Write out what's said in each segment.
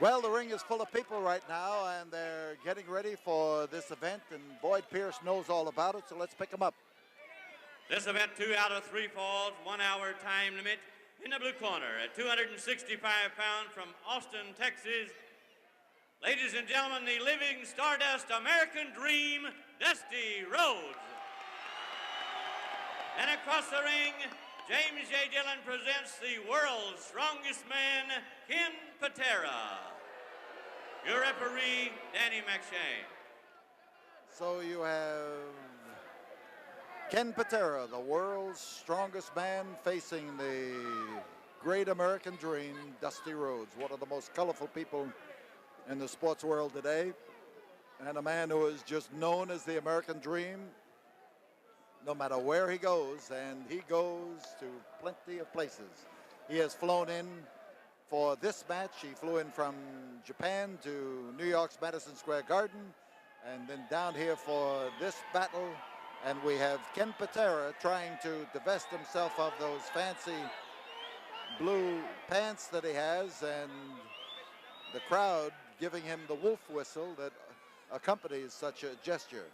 Well, the ring is full of people right now, and they're getting ready for this event, and Boyd Pierce knows all about it, so let's pick him up. This event, 2 out of 3 falls, 1 hour time limit. In the blue corner at 265 pounds from Austin, Texas, ladies and gentlemen, the living Stardust American Dream, Dusty Rhodes. And across the ring, James J. Dillon presents the world's strongest man, Ken Patera. Your referee, Danny McShane. So you have Ken Patera, the world's strongest man, facing the great American dream, Dusty Rhodes, one of the most colorful people in the sports world today, and a man who is just known as the American dream no matter where he goes, and he goes to plenty of places. He has flown in for this match. He flew in from Japan to New York's Madison Square Garden, and then down here for this battle. And we have Ken Patera trying to divest himself of those fancy blue pants that he has, and the crowd giving him the wolf whistle that accompanies such a gesture.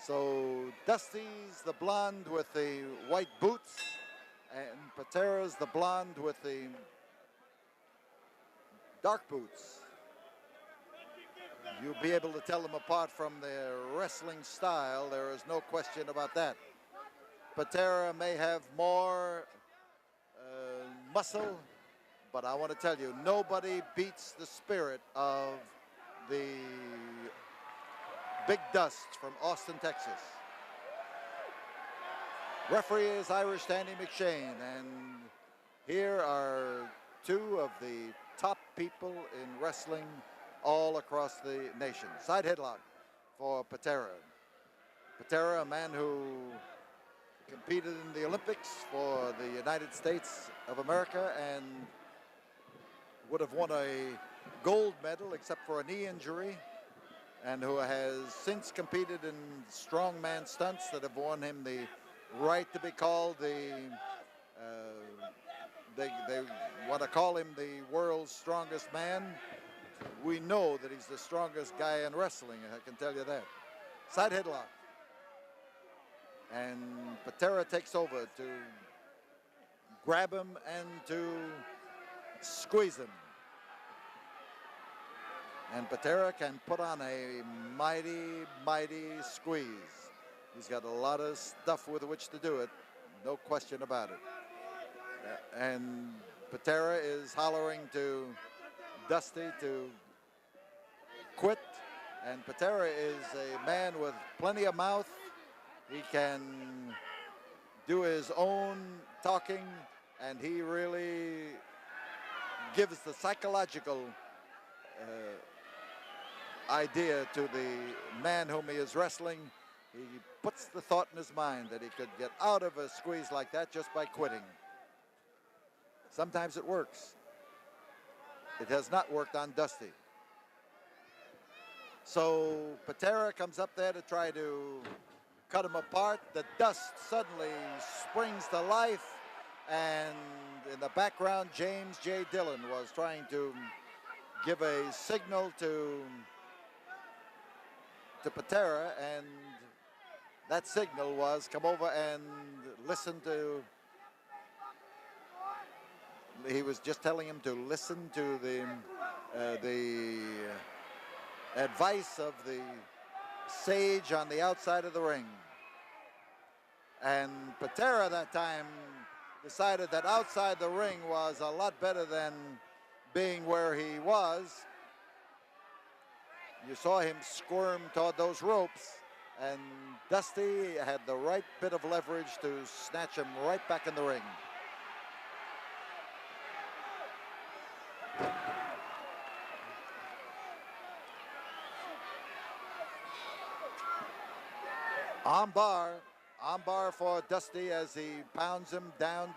So Dusty's the blonde with the white boots, and Patera's the blonde with the dark boots. You'll be able to tell them apart from their wrestling style. There is no question about that. Patera may have more muscle, but I want to tell you, nobody beats the spirit of the Big Dust from Austin, Texas. Referee is Irish Danny McShane, and here are two of the top people in wrestling all across the nation. Side headlock for Patera. Patera, a man who competed in the Olympics for the United States of America and would have won a gold medal except for a knee injury, and who has since competed in strongman stunts that have won him the right to be called the, they want to call him the world's strongest man. We know that he's the strongest guy in wrestling, I can tell you that. Side headlock. And Patera takes over to grab him and to squeeze him. And Patera can put on a mighty, mighty squeeze. He's got a lot of stuff with which to do it, no question about it. And Patera is hollering to Dusty to quit. And Patera is a man with plenty of mouth. He can do his own talking, and he really gives the psychological idea to the man whom he is wrestling. He puts the thought in his mind that he could get out of a squeeze like that just by quitting. Sometimes it works. It has not worked on Dusty. So Patera comes up there to try to cut him apart. The dust suddenly springs to life, and in the background, James J. Dillon was trying to give a signal to Patera, and that signal was come over and listen to. He was just telling him to listen to the advice of the sage on the outside of the ring. And Patera that time decided that outside the ring was a lot better than being where he was. You saw him squirm toward those ropes, and Dusty had the right bit of leverage to snatch him right back in the ring. Arm bar for Dusty as he pounds him down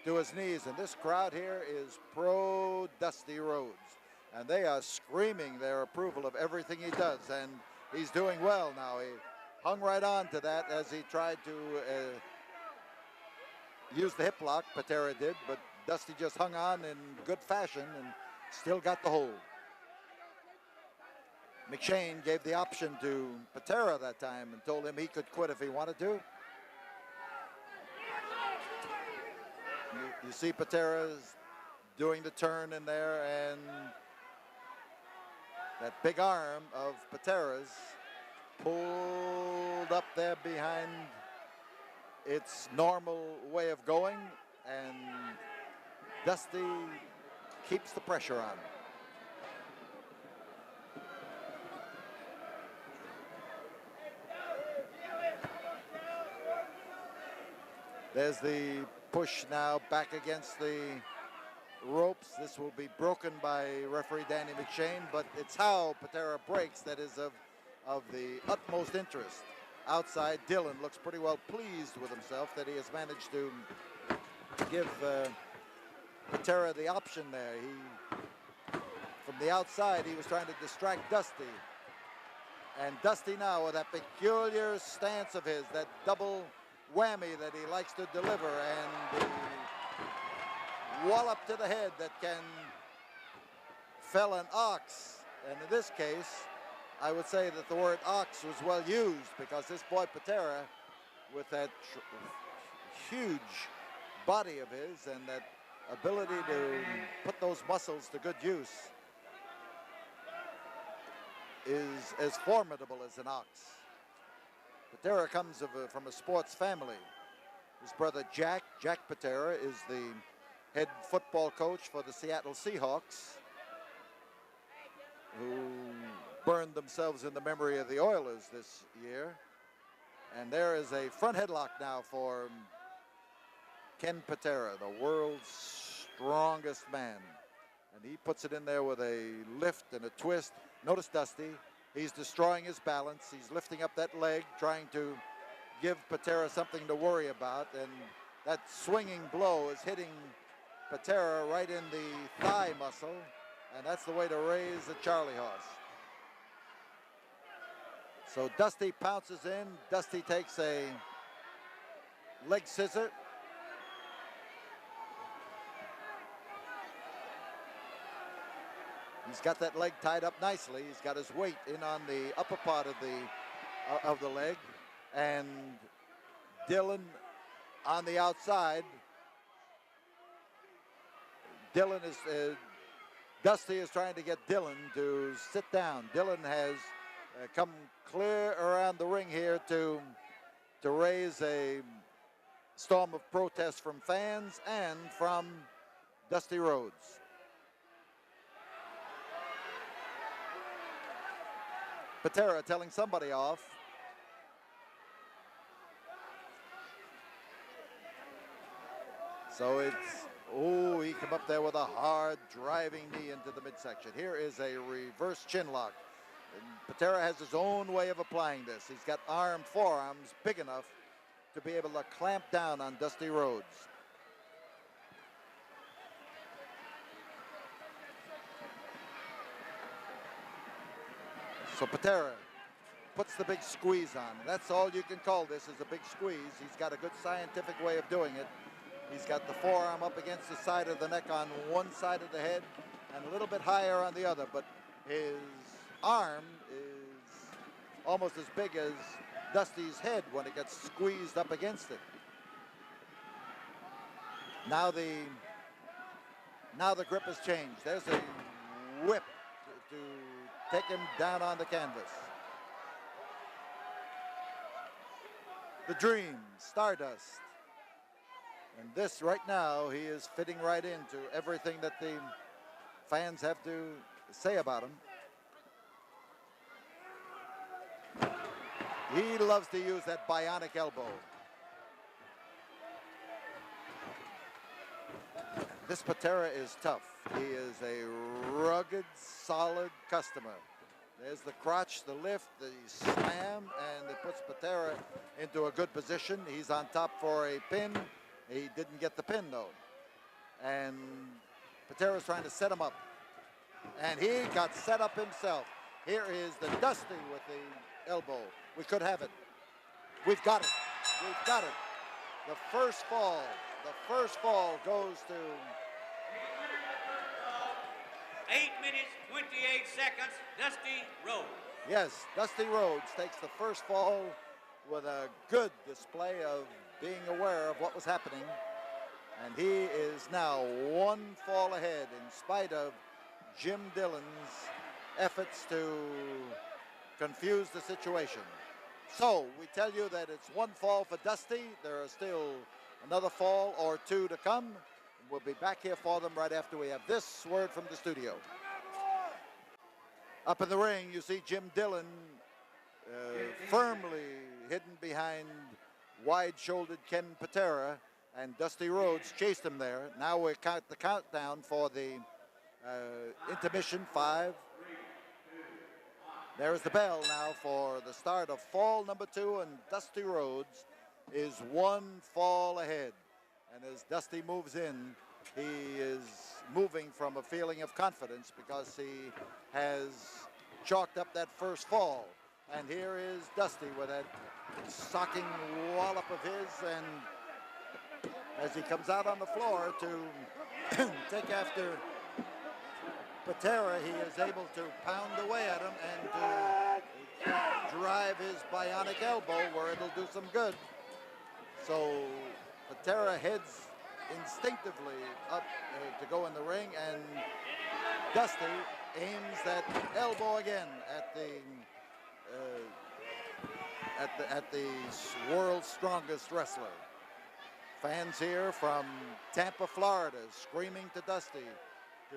to his knees. And this crowd here is pro Dusty Rhodes, and they are screaming their approval of everything he does, and he's doing well now. He hung right on to that as he tried to use the hip lock, Patera did, but Dusty just hung on in good fashion and Still got the hold. McShane gave the option to Patera that time and told him he could quit if he wanted to. You see Patera's doing the turn in there, and that big arm of Patera's pulled up there behind its normal way of going, and Dusty keeps the pressure on. There's the push now back against the ropes. This will be broken by referee Danny McShane, but it's how Patera breaks that is of the utmost interest. Outside, Dillon looks pretty well pleased with himself that he has managed to give Patera the option there. From the outside, he was trying to distract Dusty. And Dusty now, with that peculiar stance of his, that double whammy that he likes to deliver, and the wallop to the head that can fell an ox. And in this case, I would say that the word ox was well used, because this boy Patera, with that huge body of his and that ability to put those muscles to good use, is as formidable as an ox. Patera comes from a sports family. His brother Jack Patera, is the head football coach for the Seattle Seahawks, who burned themselves in the memory of the Oilers this year. And there is a front headlock now for Ken Patera, the world's strongest man. And he puts it in there with a lift and a twist. Notice Dusty, he's destroying his balance. He's lifting up that leg, trying to give Patera something to worry about. And that swinging blow is hitting Patera right in the thigh muscle. And that's the way to raise a Charlie horse. So Dusty pounces in. Dusty takes a leg scissor. He's got that leg tied up nicely. He's got his weight in on the upper part of the leg, and Dillon on the outside. Dusty is trying to get Dillon to sit down. Dillon has come clear around the ring here to raise a storm of protest from fans and from Dusty Rhodes. Patera telling somebody off. So it's, oh, he come up there with a hard driving knee into the midsection. Here is a reverse chin lock. And Patera has his own way of applying this. He's got forearms big enough to be able to clamp down on Dusty Rhodes. So Patera puts the big squeeze on. That's all you can call this, is a big squeeze. He's got a good scientific way of doing it. He's got the forearm up against the side of the neck on one side of the head and a little bit higher on the other, but his arm is almost as big as Dusty's head when it gets squeezed up against it. Now the grip has changed. There's a whip to take him down on the canvas. The Dream, Stardust. And this right now, he is fitting right into everything that the fans have to say about him. He loves to use that bionic elbow. This Patera is tough. He is a rugged, solid customer. There's the crotch, the lift, the slam, and it puts Patera into a good position. He's on top for a pin. He didn't get the pin, though. And Patera's trying to set him up. And he got set up himself. Here is the Dusty with the elbow. We could have it. We've got it. We've got it. The first fall goes to 8 minutes, 28 seconds, Dusty Rhodes. Yes, Dusty Rhodes takes the first fall with a good display of being aware of what was happening. And he is now one fall ahead in spite of Jim Dillon's efforts to confuse the situation. So we tell you that it's one fall for Dusty. There are still another fall or two to come. We'll be back here for them right after we have this word from the studio. Up in the ring, you see Jim Dillon firmly hidden behind wide-shouldered Ken Patera, and Dusty Rhodes chased him there. Now we count the countdown for the intermission. 5. There's the bell now for the start of fall number 2, and Dusty Rhodes is one fall ahead. And as Dusty moves in, he is moving from a feeling of confidence because he has chalked up that first fall. And here is Dusty with that socking wallop of his, and as he comes out on the floor to take after Patera, he is able to pound away at him and to drive his bionic elbow where it'll do some good. So Patera heads instinctively up to go in the ring, and Dusty aims that elbow again at the world's strongest wrestler. Fans here from Tampa, Florida, screaming to Dusty to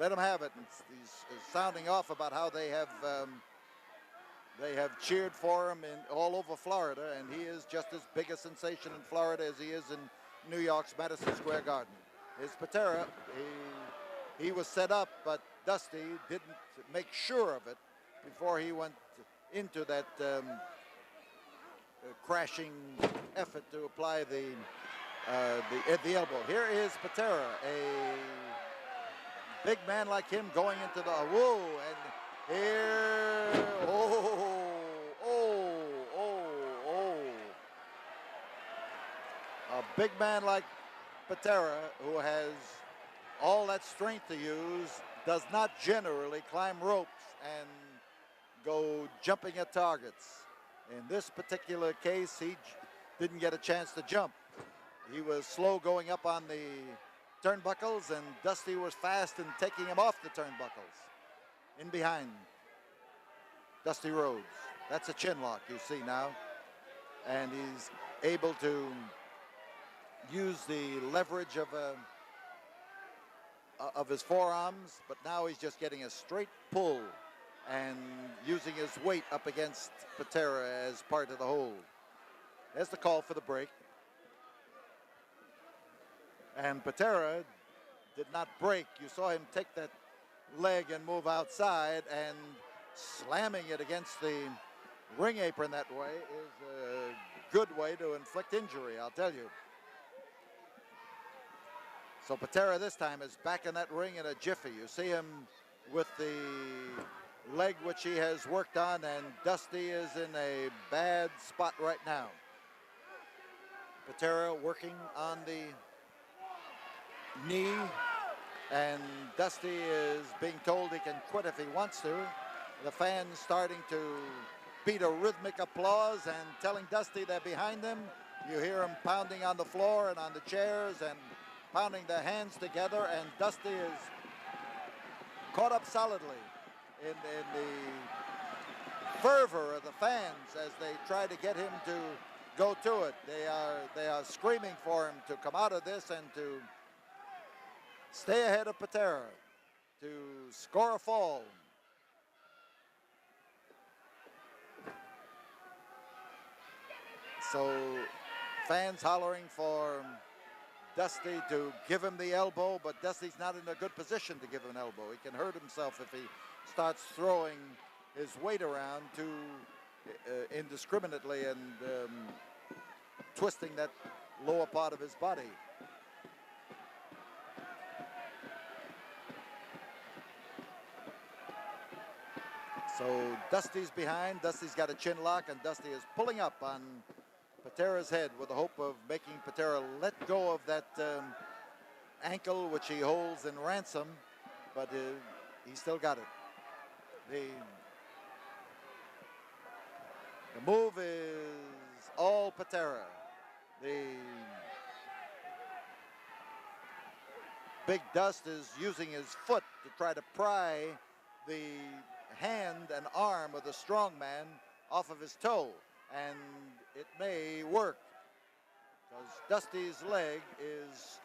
let him have it. And he's sounding off about how they have cheered for him all over Florida, and he is just as big a sensation in Florida as he is in New York's Madison Square Garden. Here's Patera. He was set up, but Dusty didn't make sure of it before he went into that crashing effort to apply the elbow. Here is Patera, a big man like him going into the whoa, and here, a big man like Patera, who has all that strength to use, does not generally climb ropes and go jumping at targets. In this particular case, he didn't get a chance to jump. He was slow going up on the turnbuckles, and Dusty was fast in taking him off the turnbuckles. In behind Dusty Rhodes. That's a chin lock you see now. And he's able to use the leverage of his forearms, but now he's just getting a straight pull and using his weight up against Patera as part of the hold. There's the call for the break. And Patera did not break. You saw him take that leg and move outside, and slamming it against the ring apron that way is a good way to inflict injury, I'll tell you. So Patera this time is back in that ring in a jiffy. You see him with the leg which he has worked on, and Dusty is in a bad spot right now. Patera working on the knee, and Dusty is being told he can quit if he wants to. The fans starting to beat a rhythmic applause and telling Dusty they're behind him. You hear him pounding on the floor and on the chairs and pounding their hands together, and Dusty is caught up solidly in the fervor of the fans as they try to get him to go to it. They are screaming for him to come out of this and to stay ahead of Patera, to score a fall. So fans hollering for Dusty to give him the elbow, but Dusty's not in a good position to give him an elbow. He can hurt himself if he starts throwing his weight around too indiscriminately and twisting that lower part of his body. So Dusty's behind. Dusty's got a chin lock, and Dusty is pulling up on Patera's head with the hope of making Patera let go of that ankle which he holds in ransom. but he still got it. The move is all Patera. The Big Dust is using his foot to try to pry the hand and arm of the strong man off of his toe, and it may work because Dusty's leg is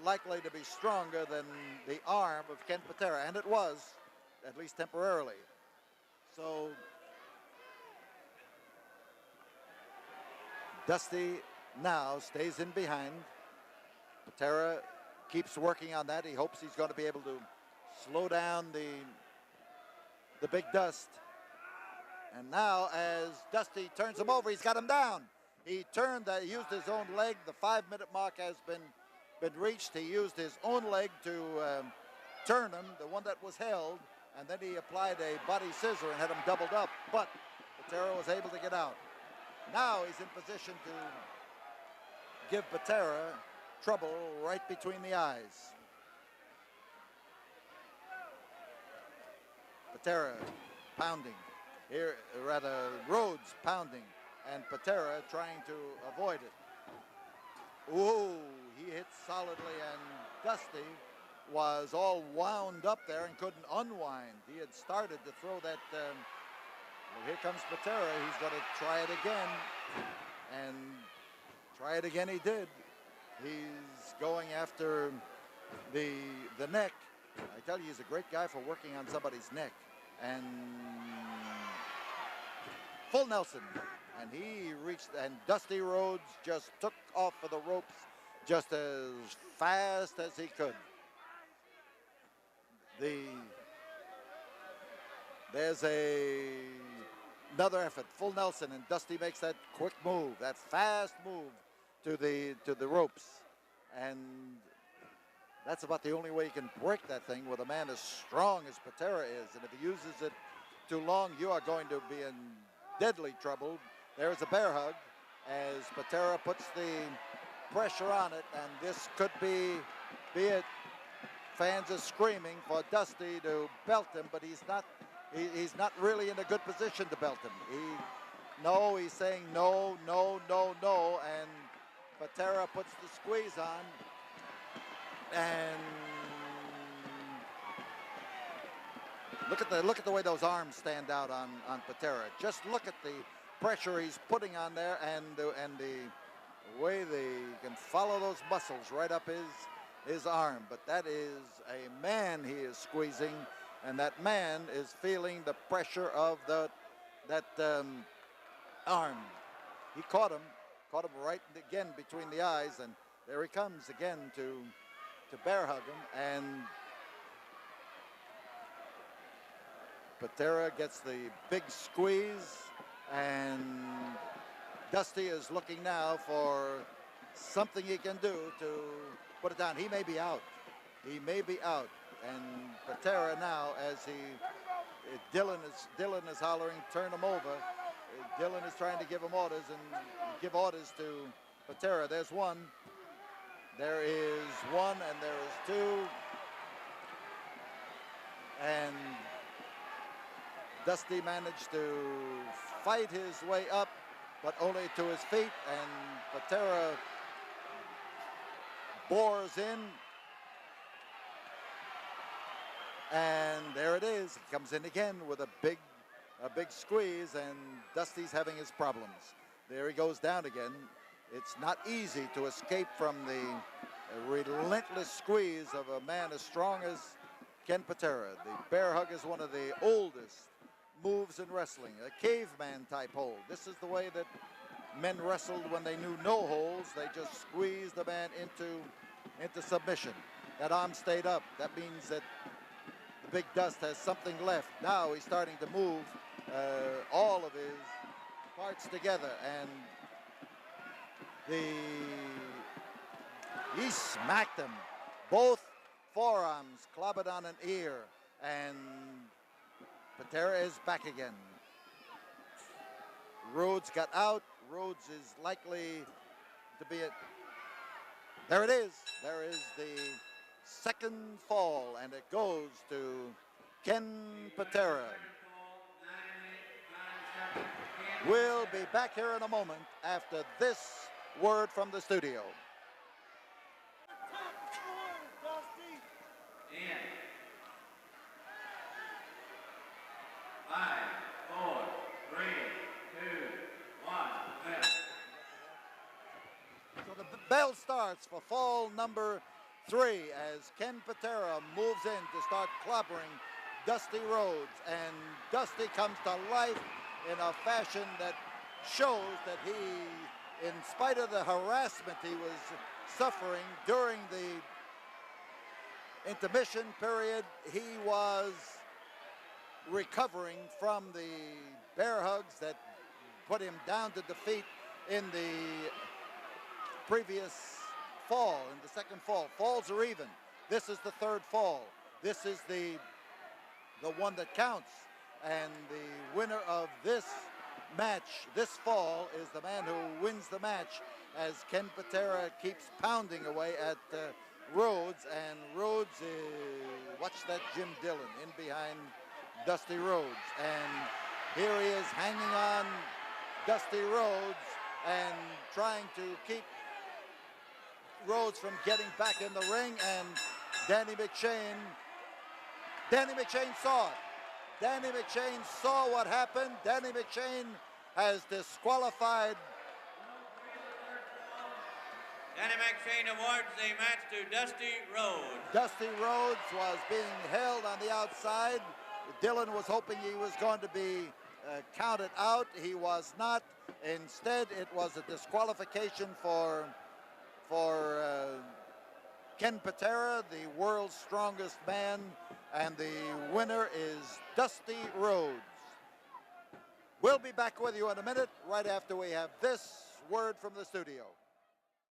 likely to be stronger than the arm of Ken Patera, and it was, at least temporarily. So Dusty now stays in behind. Patera keeps working on that. He hopes he's going to be able to slow down the Big Dust. And now as Dusty turns him over, he's got him down. He turned, used his own leg. The 5-minute mark has been reached. He used his own leg to turn him, the one that was held, and then he applied a body scissor and had him doubled up. But Patera was able to get out. Now he's in position to give Patera trouble right between the eyes. Patera pounding. Here, rather, Rhodes pounding, and Patera trying to avoid it. Ooh, he hit solidly, and Dusty was all wound up there and couldn't unwind. He had started to throw that. Well, here comes Patera. He's going to try it again, and try it again he did. He's going after the neck. I tell you, he's a great guy for working on somebody's neck. And full Nelson, and he reached, and Dusty Rhodes just took off of the ropes just as fast as he could. There's another effort, full Nelson, and Dusty makes that quick move, that fast move to the ropes, and that's about the only way you can break that thing with a man as strong as Patera is. And if he uses it too long, you are going to be in deadly trouble. There's a bear hug as Patera puts the pressure on it, and this could be it. Fans are screaming for Dusty to belt him, but he's not really in a good position to belt him. He's saying no, no, no, no, and Patera puts the squeeze on. And look at the way those arms stand out on Patera. Just look at the pressure he's putting on there, and the way they can follow those muscles right up his arm. But that is a man he is squeezing, and that man is feeling the pressure of that arm. He caught him right again between the eyes, and there he comes again to bear hug him, and Patera gets the big squeeze, and Dusty is looking now for something he can do to put it down. He may be out. He may be out, and Patera now, as Dylan is hollering, turn him over. Dylan is trying to give him orders and give orders to Patera. There's one. There is one, and there is two. And Dusty managed to fight his way up, but only to his feet, and Patera bores in. And there it is. He comes in again with a big squeeze, and Dusty's having his problems. There he goes down again. It's not easy to escape from the relentless squeeze of a man as strong as Ken Patera. The bear hug is one of the oldest moves in wrestling, a caveman type hold. This is the way that men wrestled when they knew no holds. They just squeezed the man into submission. That arm stayed up. That means that the Big Dust has something left. Now he's starting to move all of his parts together, and he smacked him. Both forearms clobbered on an ear, and Patera is back again. Rhodes got out. Rhodes is likely to be there it is. There is the second fall, and it goes to Ken Patera. We'll be back here in a moment after this word from the studio. So the bell starts for fall number 3 as Ken Patera moves in to start clobbering Dusty Rhodes, and Dusty comes to life in a fashion that shows that he, in spite of the harassment he was suffering during the intermission period, he was recovering from the bear hugs that put him down to defeat in the previous fall, in the second fall. Falls are even. This is the third fall. This is the one that counts. And the winner of this match, this fall, is the man who wins the match, as Ken Patera keeps pounding away at Rhodes. And Rhodes watch that Jim Dillon in behind Dusty Rhodes. And here he is hanging on Dusty Rhodes and trying to keep Rhodes from getting back in the ring. And Danny McShane saw it. Danny McShane saw what happened. Danny McShane has disqualified. Danny McShane awards the match to Dusty Rhodes. Dusty Rhodes was being held on the outside. Dillon was hoping he was going to be counted out. He was not. Instead, it was a disqualification for Ken Patera, the world's strongest man, and the winner is Dusty Rhodes. We'll be back with you in a minute, right after we have this word from the studio.